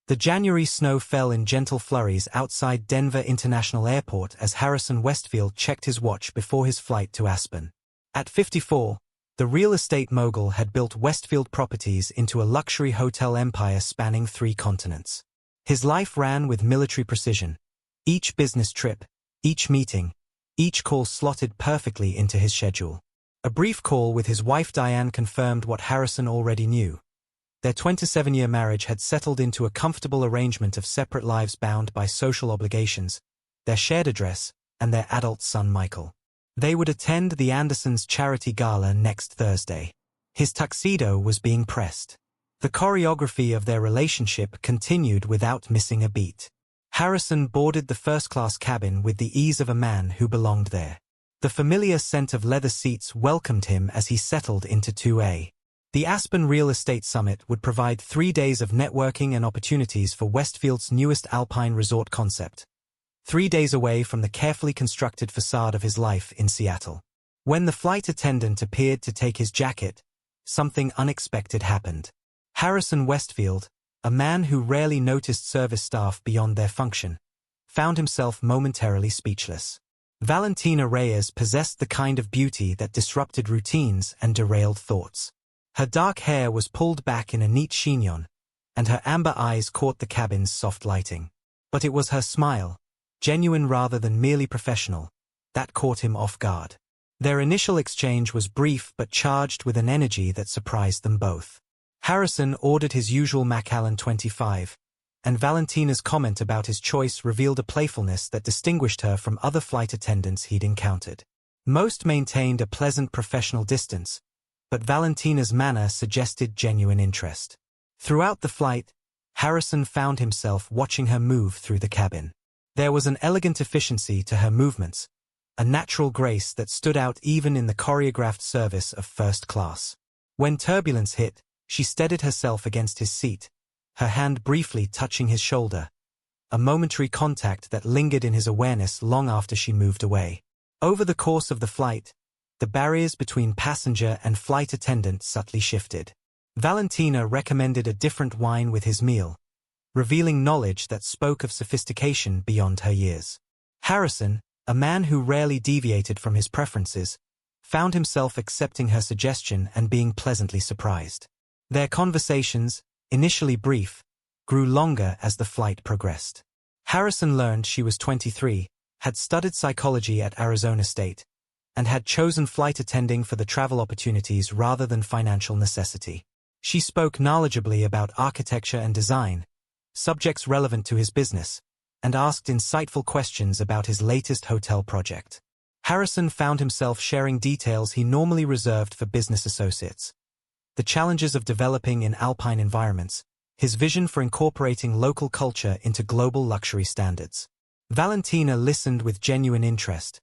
The January snow fell in gentle flurries outside Denver International Airport as Harrison Westfield checked his watch before his flight to Aspen. At 54, the real estate mogul had built Westfield Properties into a luxury hotel empire spanning 3 continents. His life ran with military precision. Each business trip, each meeting, each call slotted perfectly into his schedule. A brief call with his wife Diane confirmed what Harrison already knew. Their 27-year marriage had settled into a comfortable arrangement of separate lives bound by social obligations, their shared address, and their adult son Michael. They would attend the Andersons' charity gala next Thursday. His tuxedo was being pressed. The choreography of their relationship continued without missing a beat. Harrison boarded the first-class cabin with the ease of a man who belonged there. The familiar scent of leather seats welcomed him as he settled into 2A. The Aspen Real Estate Summit would provide 3 days of networking and opportunities for Westfield's newest alpine resort concept. 3 days away from the carefully constructed facade of his life in Seattle. When the flight attendant appeared to take his jacket, something unexpected happened. Harrison Westfield, a man who rarely noticed service staff beyond their function, found himself momentarily speechless. Valentina Reyes possessed the kind of beauty that disrupted routines and derailed thoughts. Her dark hair was pulled back in a neat chignon, and her amber eyes caught the cabin's soft lighting. But it was her smile, genuine rather than merely professional, that caught him off guard. Their initial exchange was brief but charged with an energy that surprised them both. Harrison ordered his usual Macallan 25, and Valentina's comment about his choice revealed a playfulness that distinguished her from other flight attendants he'd encountered. Most maintained a pleasant professional distance, but Valentina's manner suggested genuine interest. Throughout the flight, Harrison found himself watching her move through the cabin. There was an elegant efficiency to her movements, a natural grace that stood out even in the choreographed service of first class. When turbulence hit, she steadied herself against his seat, her hand briefly touching his shoulder, a momentary contact that lingered in his awareness long after she moved away. Over the course of the flight, the barriers between passenger and flight attendant subtly shifted. Valentina recommended a different wine with his meal, revealing knowledge that spoke of sophistication beyond her years. Harrison, a man who rarely deviated from his preferences, found himself accepting her suggestion and being pleasantly surprised. Their conversations, initially brief, grew longer as the flight progressed. Harrison learned she was 23, had studied psychology at Arizona State, and had chosen flight attending for the travel opportunities rather than financial necessity. She spoke knowledgeably about architecture and design, subjects relevant to his business, and asked insightful questions about his latest hotel project. Harrison found himself sharing details he normally reserved for business associates. The challenges of developing in alpine environments, his vision for incorporating local culture into global luxury standards. Valentina listened with genuine interest,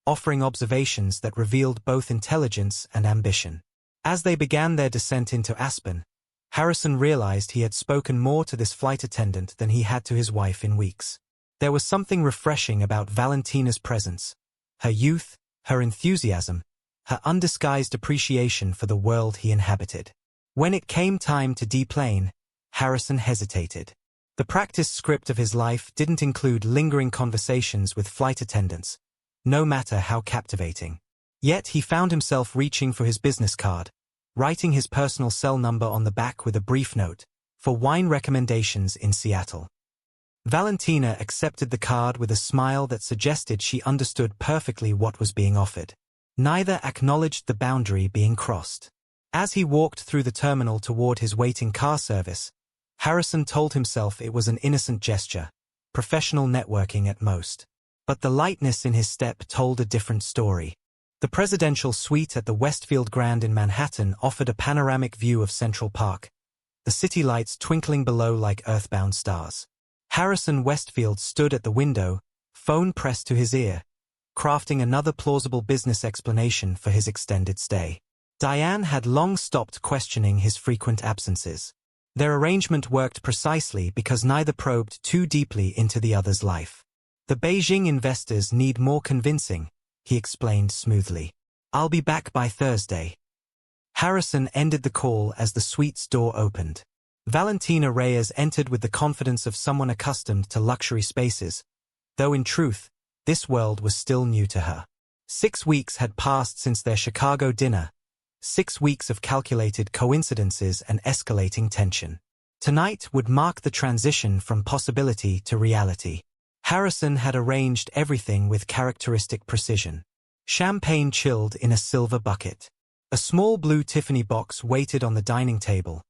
offering observations that revealed both intelligence and ambition. As they began their descent into Aspen, Harrison realized he had spoken more to this flight attendant than he had to his wife in weeks. There was something refreshing about Valentina's presence, her youth, her enthusiasm, her undisguised appreciation for the world he inhabited. When it came time to deplane, Harrison hesitated. The practiced script of his life didn't include lingering conversations with flight attendants, no matter how captivating. Yet he found himself reaching for his business card, writing his personal cell number on the back with a brief note, for wine recommendations in Seattle. Valentina accepted the card with a smile that suggested she understood perfectly what was being offered. Neither acknowledged the boundary being crossed. As he walked through the terminal toward his waiting car service, Harrison told himself it was an innocent gesture, professional networking at most. But the lightness in his step told a different story. The presidential suite at the Westfield Grand in Manhattan offered a panoramic view of Central Park, the city lights twinkling below like earthbound stars. Harrison Westfield stood at the window, phone pressed to his ear, crafting another plausible business explanation for his extended stay. Diane had long stopped questioning his frequent absences. Their arrangement worked precisely because neither probed too deeply into the other's life. The Beijing investors need more convincing, he explained smoothly. I'll be back by Thursday. Harrison ended the call as the suite's door opened. Valentina Reyes entered with the confidence of someone accustomed to luxury spaces, though in truth, this world was still new to her. 6 weeks had passed since their Chicago dinner, 6 weeks of calculated coincidences and escalating tension. Tonight would mark the transition from possibility to reality. Harrison had arranged everything with characteristic precision. Champagne chilled in a silver bucket. A small blue Tiffany box waited on the dining table.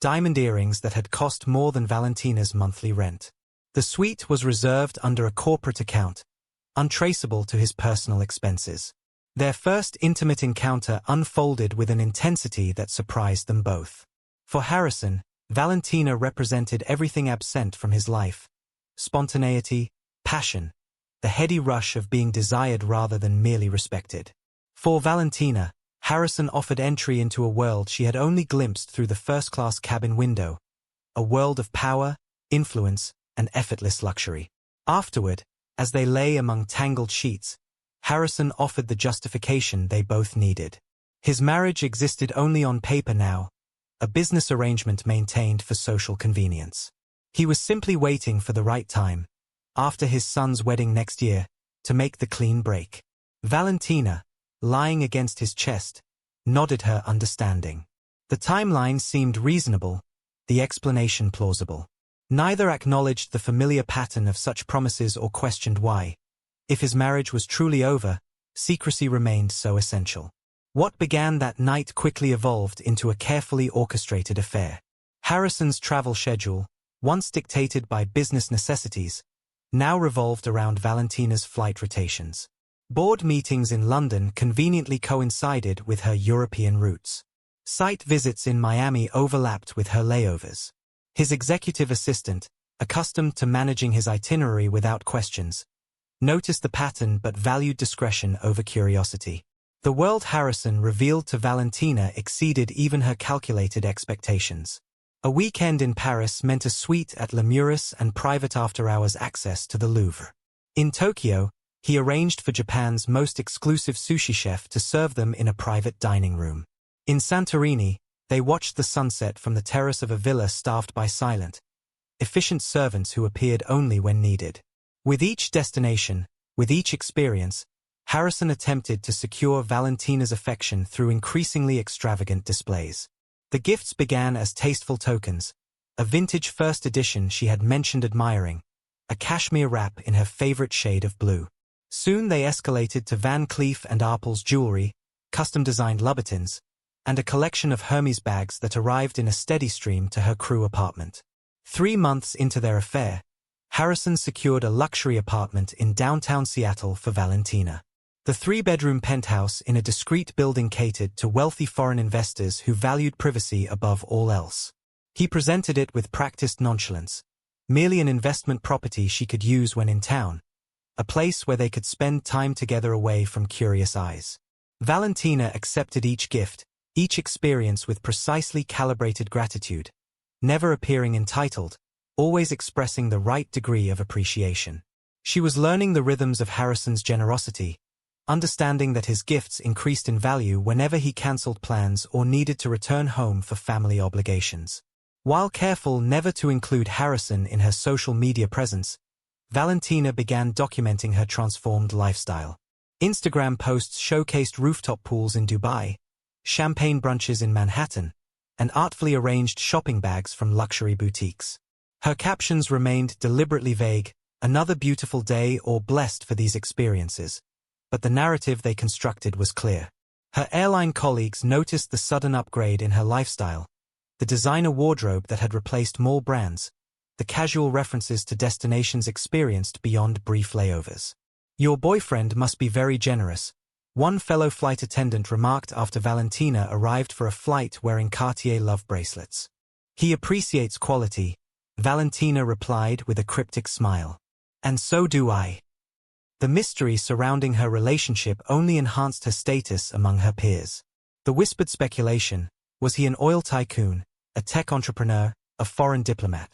Diamond earrings that had cost more than Valentina's monthly rent. The suite was reserved under a corporate account, untraceable to his personal expenses. Their first intimate encounter unfolded with an intensity that surprised them both. For Harrison, Valentina represented everything absent from his life: spontaneity, passion, the heady rush of being desired rather than merely respected. For Valentina, Harrison offered entry into a world she had only glimpsed through the first-class cabin window, a world of power, influence, and effortless luxury. Afterward, as they lay among tangled sheets, Harrison offered the justification they both needed. His marriage existed only on paper now, a business arrangement maintained for social convenience. He was simply waiting for the right time, after his son's wedding next year, to make the clean break. Valentina, lying against his chest, nodded her understanding. The timeline seemed reasonable, the explanation plausible. Neither acknowledged the familiar pattern of such promises or questioned why, if his marriage was truly over, secrecy remained so essential. What began that night quickly evolved into a carefully orchestrated affair. Harrison's travel schedule, once dictated by business necessities, now revolved around Valentina's flight rotations. Board meetings in London conveniently coincided with her European routes. Site visits in Miami overlapped with her layovers. His executive assistant, accustomed to managing his itinerary without questions, noticed the pattern but valued discretion over curiosity. The world Harrison revealed to Valentina exceeded even her calculated expectations. A weekend in Paris meant a suite at Lemurus and private after-hours access to the Louvre. In Tokyo, he arranged for Japan's most exclusive sushi chef to serve them in a private dining room. In Santorini, they watched the sunset from the terrace of a villa staffed by silent, efficient servants who appeared only when needed. With each destination, with each experience, Harrison attempted to secure Valentina's affection through increasingly extravagant displays. The gifts began as tasteful tokens, a vintage first edition she had mentioned admiring, a cashmere wrap in her favorite shade of blue. Soon they escalated to Van Cleef & Arpels jewelry, custom-designed Louboutins, and a collection of Hermes bags that arrived in a steady stream to her crew apartment. 3 months into their affair, Harrison secured a luxury apartment in downtown Seattle for Valentina. The 3-bedroom penthouse in a discreet building catered to wealthy foreign investors who valued privacy above all else. He presented it with practiced nonchalance, merely an investment property she could use when in town, a place where they could spend time together away from curious eyes. Valentina accepted each gift, each experience with precisely calibrated gratitude, never appearing entitled, always expressing the right degree of appreciation. She was learning the rhythms of Harrison's generosity, understanding that his gifts increased in value whenever he cancelled plans or needed to return home for family obligations. While careful never to include Harrison in her social media presence, Valentina began documenting her transformed lifestyle. Instagram posts showcased rooftop pools in Dubai, champagne brunches in Manhattan, and artfully arranged shopping bags from luxury boutiques. Her captions remained deliberately vague, another beautiful day or blessed for these experiences, but the narrative they constructed was clear. Her airline colleagues noticed the sudden upgrade in her lifestyle, the designer wardrobe that had replaced mall brands, the casual references to destinations experienced beyond brief layovers. "Your boyfriend must be very generous," one fellow flight attendant remarked after Valentina arrived for a flight wearing Cartier love bracelets. "He appreciates quality," Valentina replied with a cryptic smile. "And so do I." The mystery surrounding her relationship only enhanced her status among her peers. The whispered speculation, was he an oil tycoon, a tech entrepreneur, a foreign diplomat?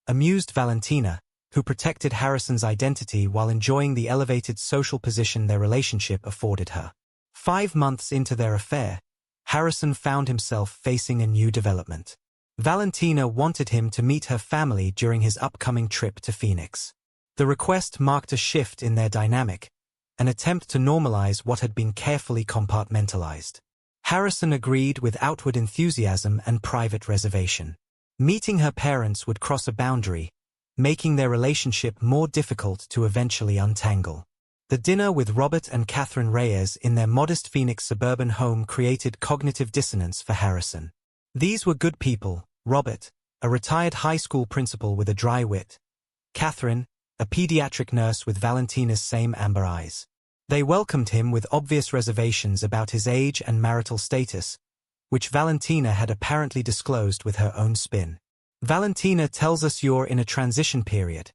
Amused Valentina, who protected Harrison's identity while enjoying the elevated social position their relationship afforded her. 5 months into their affair, Harrison found himself facing a new development. Valentina wanted him to meet her family during his upcoming trip to Phoenix. The request marked a shift in their dynamic, an attempt to normalize what had been carefully compartmentalized. Harrison agreed with outward enthusiasm and private reservation. Meeting her parents would cross a boundary, making their relationship more difficult to eventually untangle. The dinner with Robert and Catherine Reyes in their modest Phoenix suburban home created cognitive dissonance for Harrison. These were good people: Robert, a retired high school principal with a dry wit; Catherine, a pediatric nurse with Valentina's same amber eyes. They welcomed him with obvious reservations about his age and marital status, which Valentina had apparently disclosed with her own spin. "Valentina tells us you're in a transition period,"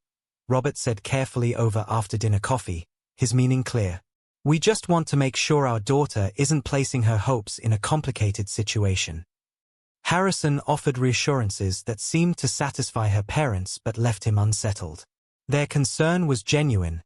Robert said carefully over after-dinner coffee, his meaning clear. "We just want to make sure our daughter isn't placing her hopes in a complicated situation." Harrison offered reassurances that seemed to satisfy her parents but left him unsettled. Their concern was genuine,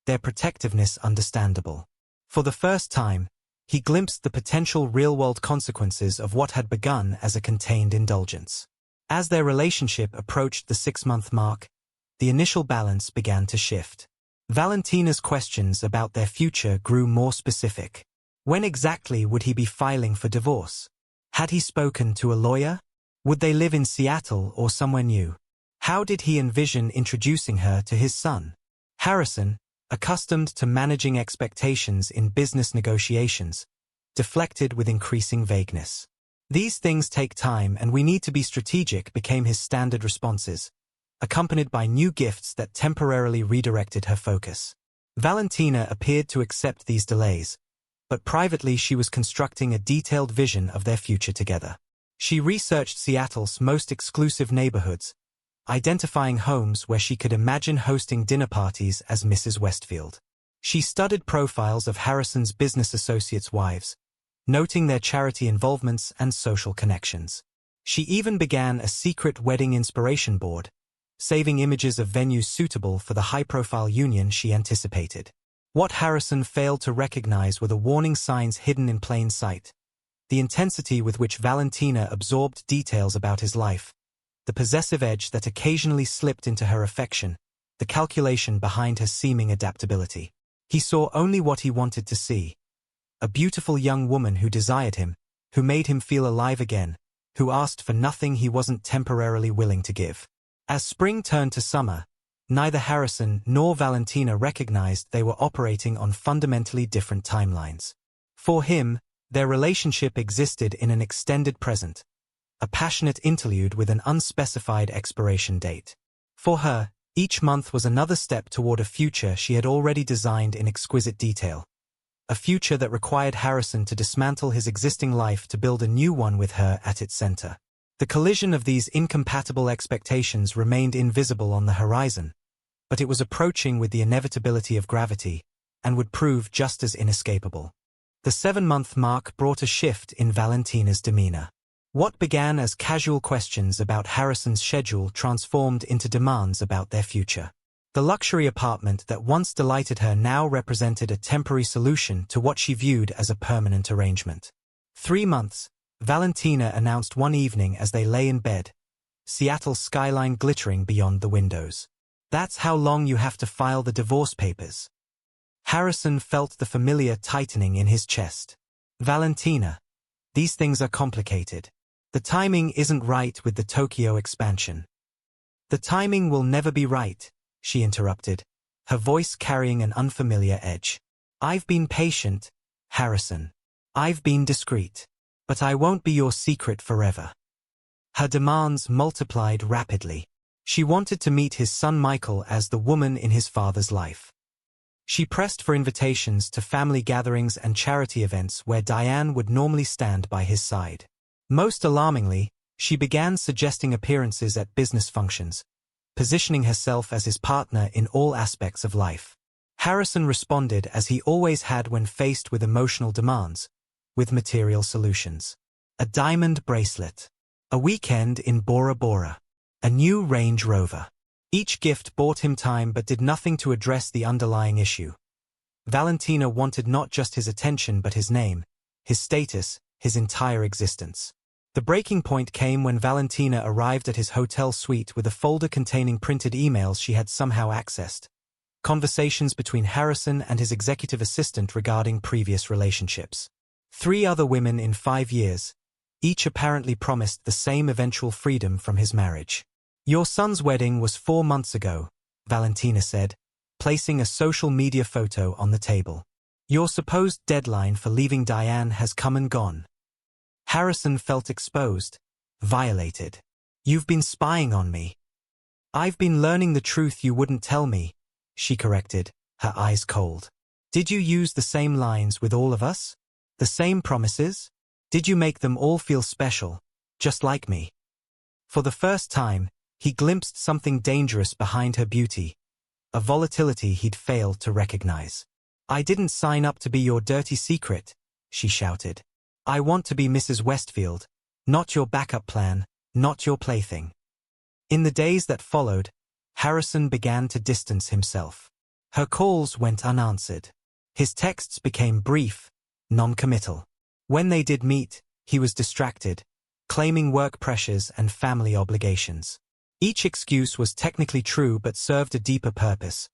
their protectiveness understandable. For the first time, he glimpsed the potential real-world consequences of what had begun as a contained indulgence. As their relationship approached the 6-month mark, the initial balance began to shift. Valentina's questions about their future grew more specific. When exactly would he be filing for divorce? Had he spoken to a lawyer? Would they live in Seattle or somewhere new? How did he envision introducing her to his son? Harrison, accustomed to managing expectations in business negotiations, deflected with increasing vagueness. "These things take time and we need to be strategic," became his standard responses, accompanied by new gifts that temporarily redirected her focus. Valentina appeared to accept these delays, but privately she was constructing a detailed vision of their future together. She researched Seattle's most exclusive neighborhoods, identifying homes where she could imagine hosting dinner parties as Mrs. Westfield. She studied profiles of Harrison's business associates' wives, noting their charity involvements and social connections. She even began a secret wedding inspiration board, saving images of venues suitable for the high-profile union she anticipated. What Harrison failed to recognize were the warning signs hidden in plain sight: the intensity with which Valentina absorbed details about his life, the possessive edge that occasionally slipped into her affection, the calculation behind her seeming adaptability. He saw only what he wanted to see: a beautiful young woman who desired him, who made him feel alive again, who asked for nothing he wasn't temporarily willing to give. As spring turned to summer, neither Harrison nor Valentina recognized they were operating on fundamentally different timelines. For him, their relationship existed in an extended present, a passionate interlude with an unspecified expiration date. For her, each month was another step toward a future she had already designed in exquisite detail, a future that required Harrison to dismantle his existing life to build a new one with her at its center. The collision of these incompatible expectations remained invisible on the horizon, but it was approaching with the inevitability of gravity, and would prove just as inescapable. The 7-month mark brought a shift in Valentina's demeanor. What began as casual questions about Harrison's schedule transformed into demands about their future. The luxury apartment that once delighted her now represented a temporary solution to what she viewed as a permanent arrangement. 3 months, Valentina announced one evening as they lay in bed, Seattle's skyline glittering beyond the windows. "That's how long you have to file the divorce papers." Harrison felt the familiar tightening in his chest. "Valentina, these things are complicated. The timing isn't right with the Tokyo expansion." "The timing will never be right," she interrupted, her voice carrying an unfamiliar edge. "I've been patient, Harrison. I've been discreet. But I won't be your secret forever." Her demands multiplied rapidly. She wanted to meet his son Michael as the woman in his father's life. She pressed for invitations to family gatherings and charity events where Diane would normally stand by his side. Most alarmingly, she began suggesting appearances at business functions, positioning herself as his partner in all aspects of life. Harrison responded as he always had when faced with emotional demands, with material solutions. A diamond bracelet. A weekend in Bora Bora. A new Range Rover. Each gift bought him time but did nothing to address the underlying issue. Valentina wanted not just his attention but his name, his status, his entire existence. The breaking point came when Valentina arrived at his hotel suite with a folder containing printed emails she had somehow accessed. Conversations between Harrison and his executive assistant regarding previous relationships. 3 other women in 5 years, each apparently promised the same eventual freedom from his marriage. Your son's wedding was 4 months ago, Valentina said, placing a social media photo on the table. Your supposed deadline for leaving Diane has come and gone. Harrison felt exposed, violated. You've been spying on me. I've been learning the truth you wouldn't tell me, she corrected, her eyes cold. Did you use the same lines with all of us? The same promises? Did you make them all feel special, just like me? For the first time, he glimpsed something dangerous behind her beauty, a volatility he'd failed to recognize. I didn't sign up to be your dirty secret, she shouted. I want to be Mrs. Westfield, not your backup plan, not your plaything. In the days that followed, Harrison began to distance himself. Her calls went unanswered. His texts became brief, non-committal. When they did meet, he was distracted, claiming work pressures and family obligations. Each excuse was technically true but served a deeper purpose,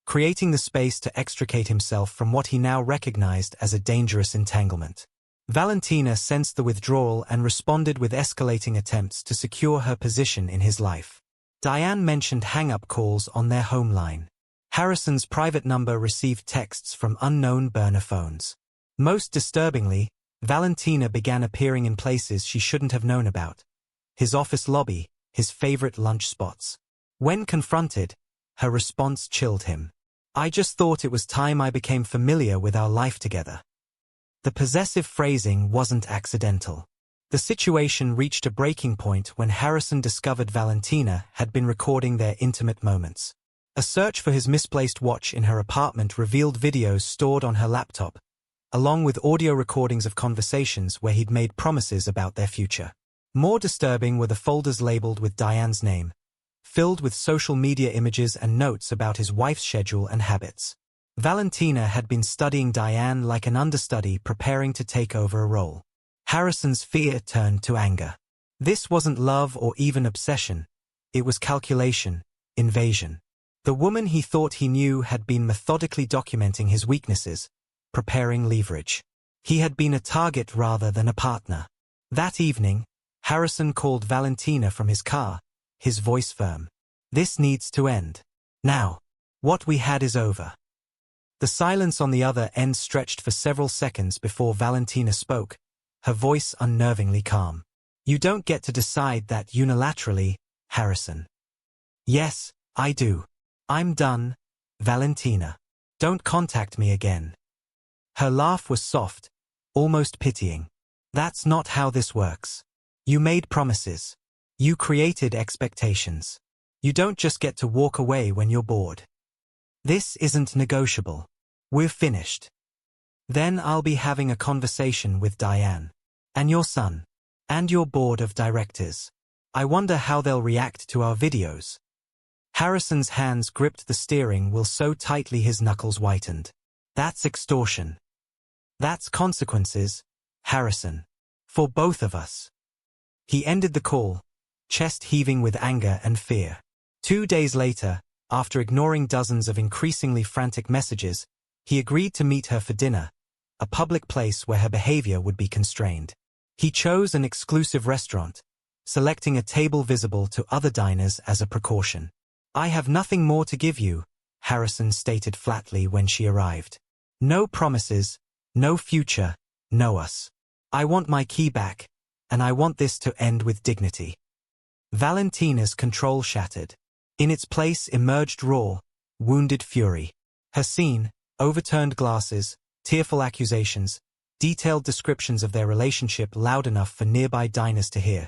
creating the space to extricate himself from what he now recognized as a dangerous entanglement. Valentina sensed the withdrawal and responded with escalating attempts to secure her position in his life. Diane mentioned hang-up calls on their home line. Harrison's private number received texts from unknown burner phones. Most disturbingly, Valentina began appearing in places she shouldn't have known about. His office lobby, his favorite lunch spots. When confronted, her response chilled him. I just thought it was time I became familiar with our life together. The possessive phrasing wasn't accidental. The situation reached a breaking point when Harrison discovered Valentina had been recording their intimate moments. A search for his misplaced watch in her apartment revealed videos stored on her laptop, along with audio recordings of conversations where he'd made promises about their future. More disturbing were the folders labeled with Diane's name, filled with social media images and notes about his wife's schedule and habits. Valentina had been studying Diane like an understudy preparing to take over a role. Harrison's fear turned to anger. This wasn't love or even obsession. It was calculation, invasion. The woman he thought he knew had been methodically documenting his weaknesses, preparing leverage. He had been a target rather than a partner. That evening, Harrison called Valentina from his car, his voice firm. This needs to end. Now. What we had is over. The silence on the other end stretched for several seconds before Valentina spoke, her voice unnervingly calm. You don't get to decide that unilaterally, Harrison. Yes, I do. I'm done, Valentina. Don't contact me again. Her laugh was soft, almost pitying. That's not how this works. You made promises. You created expectations. You don't just get to walk away when you're bored. This isn't negotiable. We're finished. Then I'll be having a conversation with Diane. And your son. And your board of directors. I wonder how they'll react to our videos. Harrison's hands gripped the steering wheel so tightly his knuckles whitened. That's extortion. That's consequences, Harrison. For both of us. He ended the call, chest heaving with anger and fear. 2 days later, after ignoring dozens of increasingly frantic messages, he agreed to meet her for dinner, a public place where her behavior would be constrained. He chose an exclusive restaurant, selecting a table visible to other diners as a precaution. I have nothing more to give you, Harrison stated flatly when she arrived. No promises, no future, no us. I want my key back, and I want this to end with dignity. Valentina's control shattered. In its place emerged raw, wounded fury. Her scene, overturned glasses, tearful accusations, detailed descriptions of their relationship loud enough for nearby diners to hear,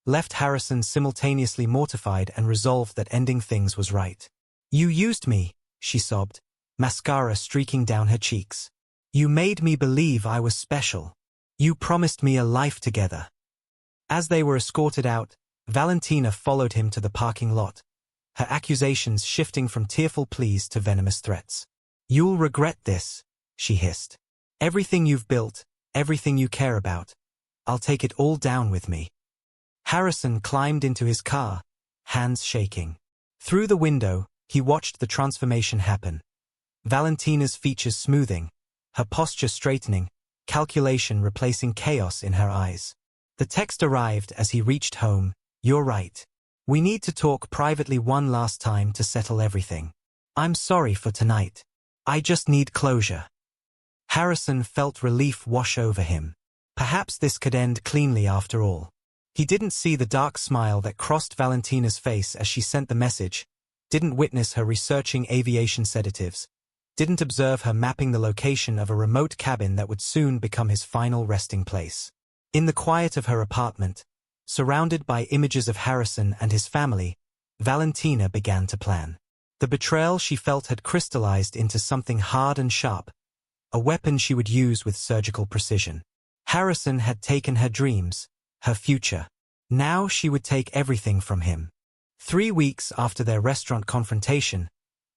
left Harrison simultaneously mortified and resolved that ending things was right. You used me, she sobbed, mascara streaking down her cheeks. You made me believe I was special. You promised me a life together. As they were escorted out, Valentina followed him to the parking lot, her accusations shifting from tearful pleas to venomous threats. You'll regret this, she hissed. Everything you've built, everything you care about, I'll take it all down with me. Harrison climbed into his car, hands shaking. Through the window, he watched the transformation happen. Valentina's features smoothing, her posture straightening, calculation replacing chaos in her eyes. The text arrived as he reached home. You're right. We need to talk privately one last time to settle everything. I'm sorry for tonight. I just need closure. Harrison felt relief wash over him. Perhaps this could end cleanly after all. He didn't see the dark smile that crossed Valentina's face as she sent the message, didn't witness her researching aviation sedatives, didn't observe her mapping the location of a remote cabin that would soon become his final resting place. In the quiet of her apartment, surrounded by images of Harrison and his family, Valentina began to plan. The betrayal she felt had crystallized into something hard and sharp, a weapon she would use with surgical precision. Harrison had taken her dreams, her future. Now she would take everything from him. 3 weeks after their restaurant confrontation,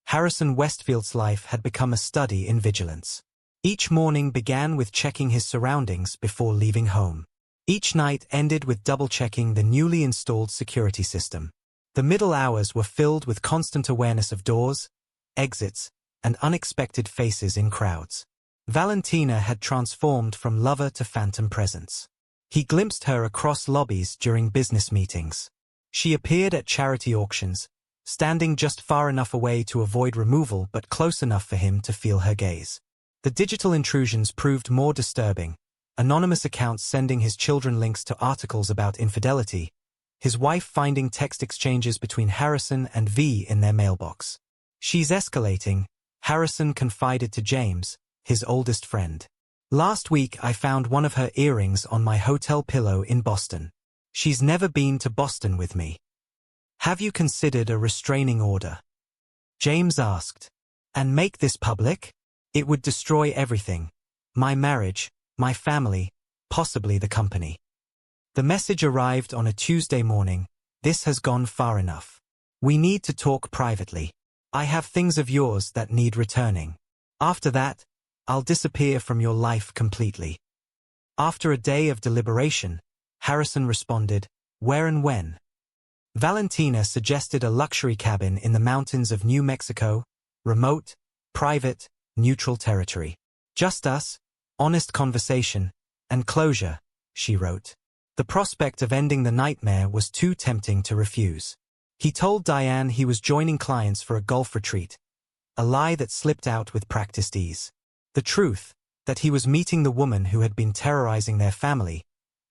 Harrison Westfield's life had become a study in vigilance. Each morning began with checking his surroundings before leaving home. Each night ended with double-checking the newly installed security system. The middle hours were filled with constant awareness of doors, exits, and unexpected faces in crowds. Valentina had transformed from lover to phantom presence. He glimpsed her across lobbies during business meetings. She appeared at charity auctions, standing just far enough away to avoid removal but close enough for him to feel her gaze. The digital intrusions proved more disturbing, anonymous accounts sending his children links to articles about infidelity, his wife finding text exchanges between Harrison and V in their mailbox. She's escalating, Harrison confided to James, his oldest friend. Last week I found one of her earrings on my hotel pillow in Boston. She's never been to Boston with me. Have you considered a restraining order? James asked. And make this public? It would destroy everything. My marriage, my family, possibly the company. The message arrived on a Tuesday morning. This has gone far enough. We need to talk privately. I have things of yours that need returning. After that, I'll disappear from your life completely. After a day of deliberation, Harrison responded, where and when? Valentina suggested a luxury cabin in the mountains of New Mexico, remote, private, neutral territory. Just us, honest conversation, and closure, she wrote. The prospect of ending the nightmare was too tempting to refuse. He told Diane he was joining clients for a golf retreat, a lie that slipped out with practiced ease. The truth, that he was meeting the woman who had been terrorizing their family,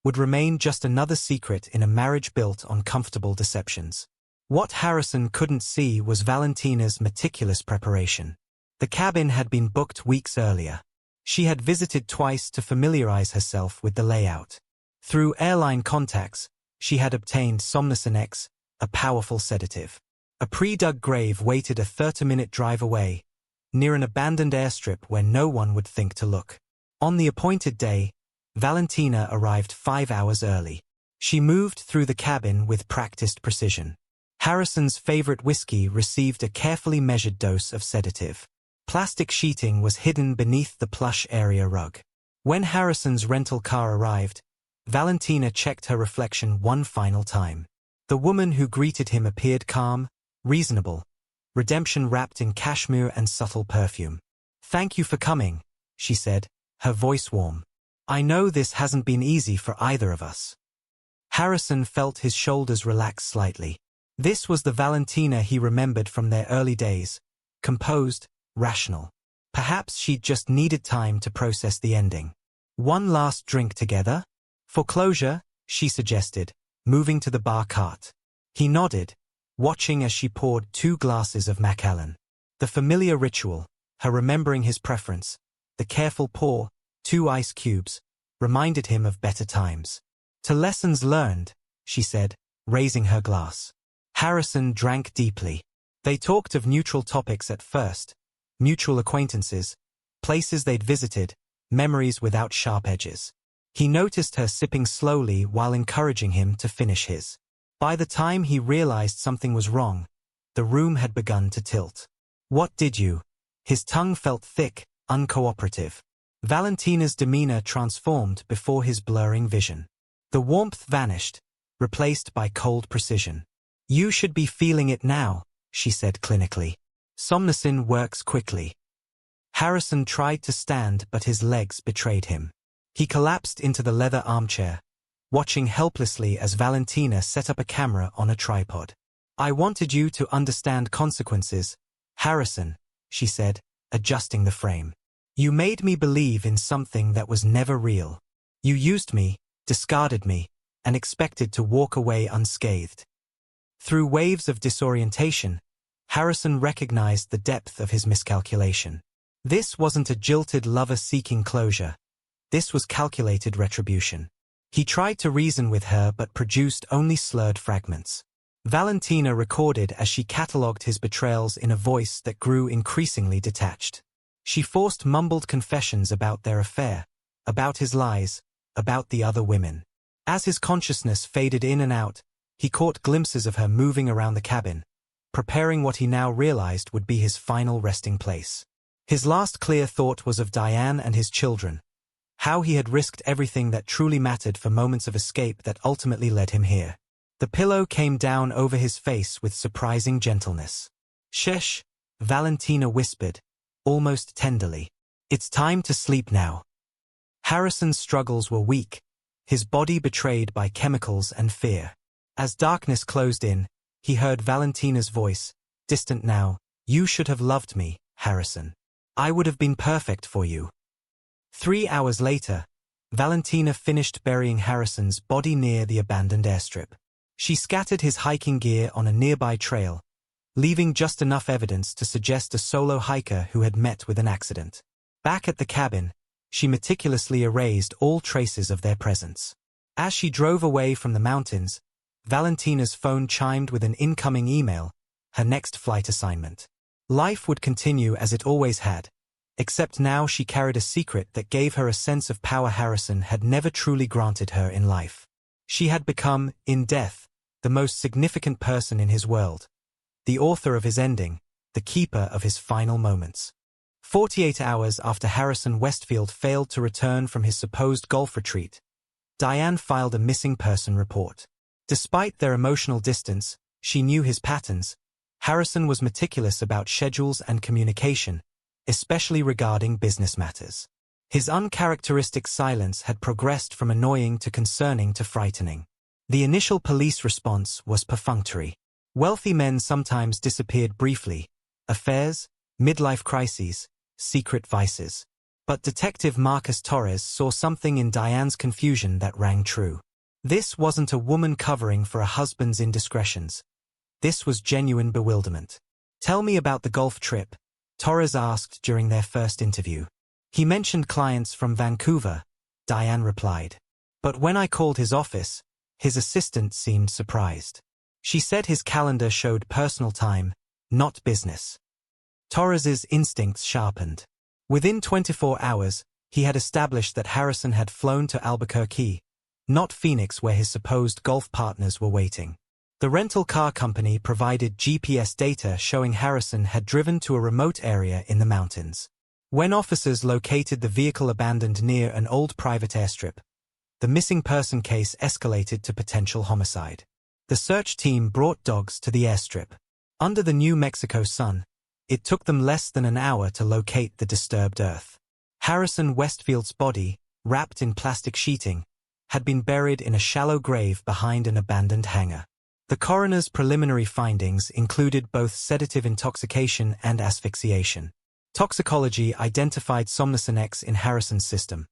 would remain just another secret in a marriage built on comfortable deceptions. What Harrison couldn't see was Valentina's meticulous preparation. The cabin had been booked weeks earlier. She had visited twice to familiarize herself with the layout. Through airline contacts, she had obtained Somnosenex, a powerful sedative. A pre-dug grave waited a 30-minute drive away, near an abandoned airstrip where no one would think to look. On the appointed day, Valentina arrived 5 hours early. She moved through the cabin with practiced precision. Harrison's favorite whiskey received a carefully measured dose of sedative. Plastic sheeting was hidden beneath the plush area rug. When Harrison's rental car arrived, Valentina checked her reflection one final time. The woman who greeted him appeared calm, reasonable, redemption wrapped in cashmere and subtle perfume. Thank you for coming, she said, her voice warm. I know this hasn't been easy for either of us. Harrison felt his shoulders relax slightly. This was the Valentina he remembered from their early days, composed, rational. Perhaps she'd just needed time to process the ending. One last drink together? For closure, she suggested, moving to the bar cart. He nodded, watching as she poured 2 glasses of Macallan. The familiar ritual, her remembering his preference, the careful pour, 2 ice cubes, reminded him of better times. To lessons learned, she said, raising her glass. Harrison drank deeply. They talked of neutral topics at first, mutual acquaintances, places they'd visited, memories without sharp edges. He noticed her sipping slowly while encouraging him to finish his. By the time he realized something was wrong, the room had begun to tilt. What did you? His tongue felt thick, uncooperative. Valentina's demeanor transformed before his blurring vision. The warmth vanished, replaced by cold precision. "You should be feeling it now," she said clinically. "Somnocin works quickly." Harrison tried to stand, but his legs betrayed him. He collapsed into the leather armchair, watching helplessly as Valentina set up a camera on a tripod. "I wanted you to understand consequences, Harrison," she said, adjusting the frame. "You made me believe in something that was never real. You used me, discarded me, and expected to walk away unscathed." Through waves of disorientation, Harrison recognized the depth of his miscalculation. This wasn't a jilted lover seeking closure. This was calculated retribution. He tried to reason with her but produced only slurred fragments. Valentina recorded as she catalogued his betrayals in a voice that grew increasingly detached. She forced mumbled confessions about their affair, about his lies, about the other women. As his consciousness faded in and out, he caught glimpses of her moving around the cabin, preparing what he now realized would be his final resting place. His last clear thought was of Diane and his children, how he had risked everything that truly mattered for moments of escape that ultimately led him here. The pillow came down over his face with surprising gentleness. "Shush," Valentina whispered, almost tenderly. "It's time to sleep now." Harrison's struggles were weak, his body betrayed by chemicals and fear. As darkness closed in, he heard Valentina's voice, distant now. "You should have loved me, Harrison. I would have been perfect for you." 3 hours later, Valentina finished burying Harrison's body near the abandoned airstrip. She scattered his hiking gear on a nearby trail, leaving just enough evidence to suggest a solo hiker who had met with an accident. Back at the cabin, she meticulously erased all traces of their presence. As she drove away from the mountains, Valentina's phone chimed with an incoming email, her next flight assignment. Life would continue as it always had, except now she carried a secret that gave her a sense of power Harrison had never truly granted her in life. She had become, in death, the most significant person in his world, the author of his ending, the keeper of his final moments. 48 hours after Harrison Westfield failed to return from his supposed golf retreat, Diane filed a missing person report. Despite their emotional distance, she knew his patterns. Harrison was meticulous about schedules and communication, especially regarding business matters. His uncharacteristic silence had progressed from annoying to concerning to frightening. The initial police response was perfunctory. Wealthy men sometimes disappeared briefly, affairs, midlife crises, secret vices. But Detective Marcus Torres saw something in Diane's confusion that rang true. This wasn't a woman covering for a husband's indiscretions. This was genuine bewilderment. "Tell me about the golf trip," Torres asked during their first interview. "He mentioned clients from Vancouver," Diane replied. "But when I called his office, his assistant seemed surprised. She said his calendar showed personal time, not business." Torres's instincts sharpened. Within 24 hours, he had established that Harrison had flown to Albuquerque, not Phoenix where his supposed golf partners were waiting. The rental car company provided GPS data showing Harrison had driven to a remote area in the mountains. When officers located the vehicle abandoned near an old private airstrip, the missing person case escalated to potential homicide. The search team brought dogs to the airstrip. Under the New Mexico sun, it took them less than an hour to locate the disturbed earth. Harrison Westfield's body, wrapped in plastic sheeting, had been buried in a shallow grave behind an abandoned hangar. The coroner's preliminary findings included both sedative intoxication and asphyxiation. Toxicology identified Somnocin X in Harrison's system,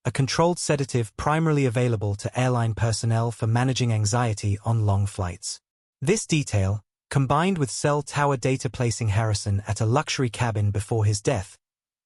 a controlled sedative primarily available to airline personnel for managing anxiety on long flights. This detail, combined with cell tower data placing Harrison at a luxury cabin before his death,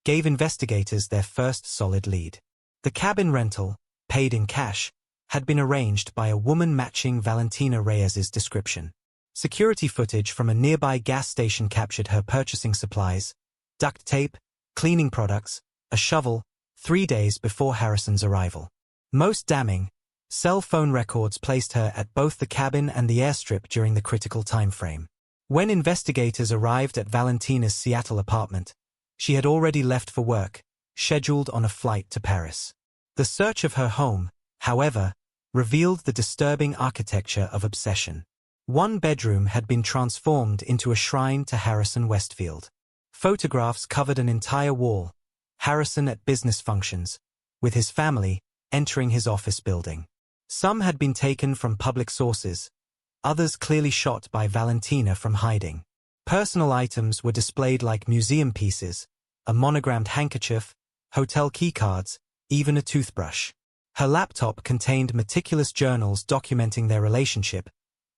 gave investigators their first solid lead. The cabin rental, paid in cash, had been arranged by a woman matching Valentina Reyes's description. Security footage from a nearby gas station captured her purchasing supplies, duct tape, cleaning products, a shovel, 3 days before Harrison's arrival. Most damning, cell phone records placed her at both the cabin and the airstrip during the critical time frame. When investigators arrived at Valentina's Seattle apartment, she had already left for work, scheduled on a flight to Paris. The search of her home, however, revealed the disturbing architecture of obsession. One bedroom had been transformed into a shrine to Harrison Westfield. Photographs covered an entire wall, Harrison at business functions, with his family, entering his office building. Some had been taken from public sources, others clearly shot by Valentina from hiding. Personal items were displayed like museum pieces, a monogrammed handkerchief, hotel keycards, even a toothbrush. Her laptop contained meticulous journals documenting their relationship,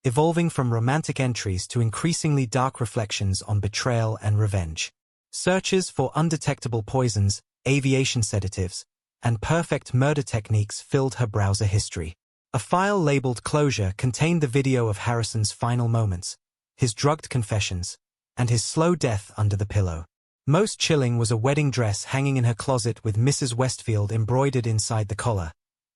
evolving from romantic entries to increasingly dark reflections on betrayal and revenge. Searches for undetectable poisons, aviation sedatives, and perfect murder techniques filled her browser history. A file labeled Closure contained the video of Harrison's final moments, his drugged confessions, and his slow death under the pillow. Most chilling was a wedding dress hanging in her closet with Mrs. Westfield embroidered inside the collar,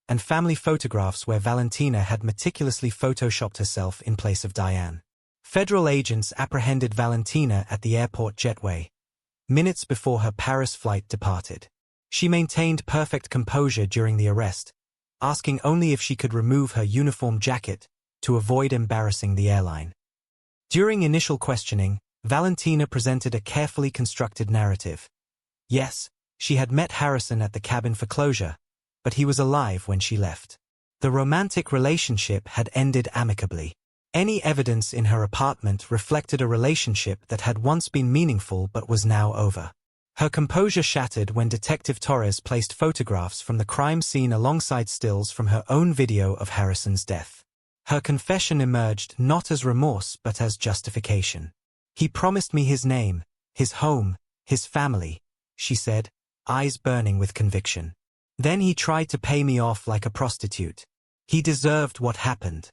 and family photographs where Valentina had meticulously photoshopped herself in place of Diane. Federal agents apprehended Valentina at the airport jetway, minutes before her Paris flight departed. She maintained perfect composure during the arrest, asking only if she could remove her uniform jacket to avoid embarrassing the airline. During initial questioning, Valentina presented a carefully constructed narrative. Yes, she had met Harrison at the cabin for closure, but he was alive when she left. The romantic relationship had ended amicably. Any evidence in her apartment reflected a relationship that had once been meaningful but was now over. Her composure shattered when Detective Torres placed photographs from the crime scene alongside stills from her own video of Harrison's death. Her confession emerged not as remorse but as justification. "He promised me his name, his home, his family," she said, eyes burning with conviction. "Then he tried to pay me off like a prostitute. He deserved what happened."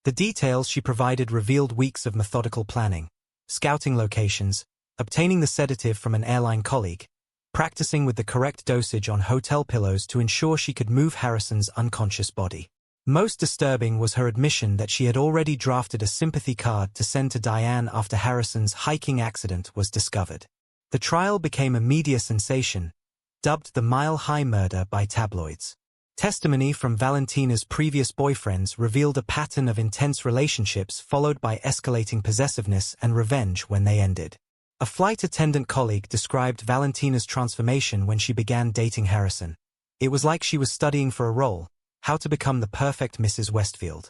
The details she provided revealed weeks of methodical planning, scouting locations, obtaining the sedative from an airline colleague, practicing with the correct dosage on hotel pillows to ensure she could move Harrison's unconscious body. Most disturbing was her admission that she had already drafted a sympathy card to send to Diane after Harrison's hiking accident was discovered. The trial became a media sensation, dubbed the Mile High Murder by tabloids. Testimony from Valentina's previous boyfriends revealed a pattern of intense relationships followed by escalating possessiveness and revenge when they ended. A flight attendant colleague described Valentina's transformation when she began dating Harrison. It was like she was studying for a role, how to become the perfect Mrs. Westfield.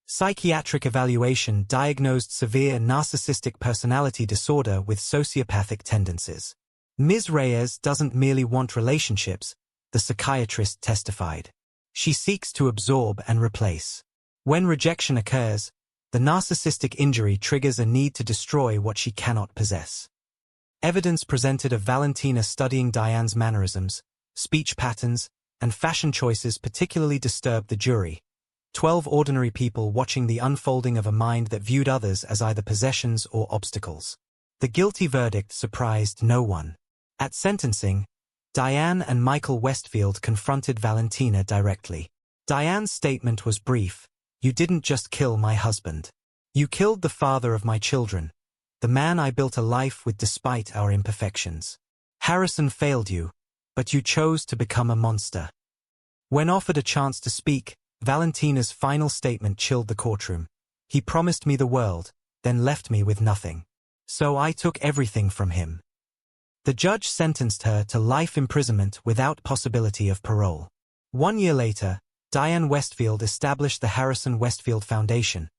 Psychiatric evaluation diagnosed severe narcissistic personality disorder with sociopathic tendencies. Ms. Reyes doesn't merely want relationships, the psychiatrist testified. She seeks to absorb and replace. When rejection occurs, the narcissistic injury triggers a need to destroy what she cannot possess. Evidence presented of Valentina studying Diane's mannerisms, speech patterns, and fashion choices particularly disturbed the jury. 12 ordinary people watching the unfolding of a mind that viewed others as either possessions or obstacles. The guilty verdict surprised no one. At sentencing, Diane and Michael Westfield confronted Valentina directly. Diane's statement was brief: "You didn't just kill my husband. You killed the father of my children, the man I built a life with despite our imperfections. Harrison failed you, but you chose to become a monster." When offered a chance to speak, Valentina's final statement chilled the courtroom. "He promised me the world, then left me with nothing. So I took everything from him." The judge sentenced her to life imprisonment without possibility of parole. 1 year later, Diane Westfield established the Harrison Westfield Foundation,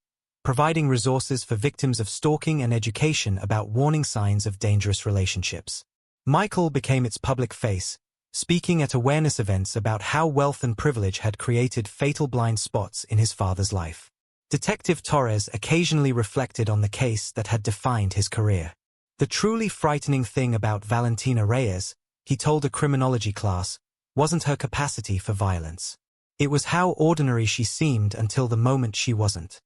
providing resources for victims of stalking and education about warning signs of dangerous relationships. Michael became its public face, speaking at awareness events about how wealth and privilege had created fatal blind spots in his father's life. Detective Torres occasionally reflected on the case that had defined his career. "The truly frightening thing about Valentina Reyes," he told a criminology class, "wasn't her capacity for violence. It was how ordinary she seemed until the moment she wasn't."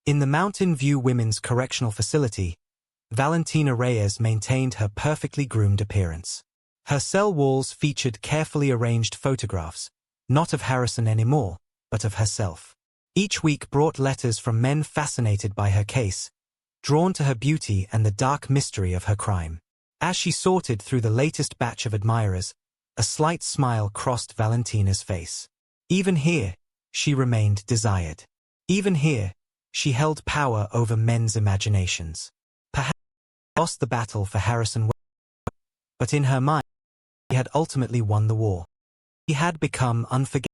In the Mountain View Women's Correctional Facility, Valentina Reyes maintained her perfectly groomed appearance. Her cell walls featured carefully arranged photographs, not of Harrison anymore, but of herself. Each week brought letters from men fascinated by her case, drawn to her beauty and the dark mystery of her crime. As she sorted through the latest batch of admirers, a slight smile crossed Valentina's face. Even here, she remained desired. Even here, she held power over men's imaginations. Perhaps she lost the battle for Harrison Westfield, but in her mind, he had ultimately won the war. He had become unforgettable.